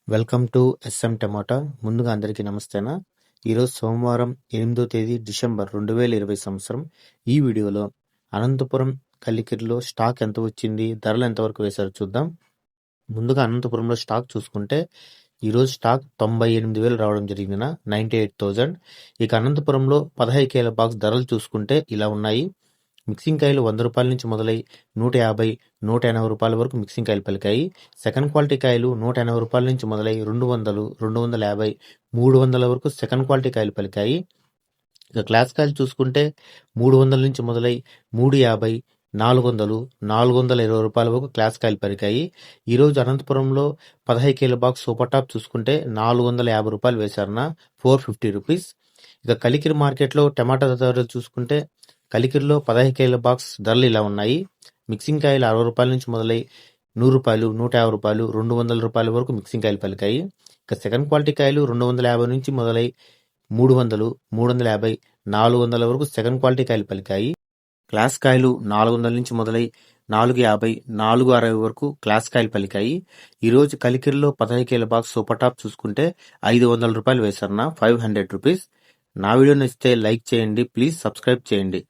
Welcome to S M టమాటా. ముందుగా అందరికీ నమస్తేనా. ఈరోజు సోమవారం 8వ తేదీ డిసెంబర్ 2020 సంవత్సరం. ఈ వీడియోలో అనంతపురం కలికిరిలో స్టాక్ ఎంత వచ్చింది, ధరలు ఎంతవరకు వేశారో చూద్దాం. ముందుగా అనంతపురంలో స్టాక్ చూసుకుంటే ఈరోజు స్టాక్ 98,000 రావడం జరిగిందిన 98,000. ఇక అనంతపురంలో 15 కేల బాక్స్ ధరలు చూసుకుంటే ఇలా ఉన్నాయి. మిక్సింగ్ కాయలు 100 రూపాయల నుంచి మొదలై 150, 180 రూపాయల వరకు మిక్సింగ్ కాయలు పలికాయి. సెకండ్ క్వాలిటీ కాయలు 180 రూపాయల నుంచి మొదలై 200, 250, 300 వరకు సెకండ్ క్వాలిటీ కాయలు పలికాయి. ఇక క్లాస్ కాయలు చూసుకుంటే 300 నుంచి మొదలై 350, 400, 420 రూపాయల వరకు క్లాస్ కాయలు పలికాయి. ఈరోజు అనంతపురంలో 15 కేల బాక్స్ సూపర్ టాప్ చూసుకుంటే 450 రూపాయలు వేశారన్న 450 రూపీస్. ఇక కలికిరి మార్కెట్లో టమాటా ధరలు చూసుకుంటే కలికిరిలో 15 కేల బాక్స్ ధరలు ఇలా ఉన్నాయి. మిక్సింగ్ కాయలు 60 రూపాయల నుంచి మొదలై 100 రూపాయలు, 150 రూపాయలు, 200 రూపాయల వరకు మిక్సింగ్ కాయలు పలికాయి. ఇక సెకండ్ క్వాలిటీ కాయలు 250 నుంచి మొదలై 300, 350, 400 వరకు సెకండ్ క్వాలిటీ కాయలు పలికాయి. క్లాస్ కాయలు 400 నుంచి మొదలై 450, 460 వరకు క్లాస్ కాయలు పలికాయి. ఈరోజు కలికిరిలో 15 కేల బాక్స్ సూపర్ టాప్ చూసుకుంటే 500 రూపాయలు వేశారన్న 500 రూపీస్. నా వీడియో నచ్చితే లైక్ చేయండి, ప్లీజ్ సబ్స్క్రైబ్ చేయండి.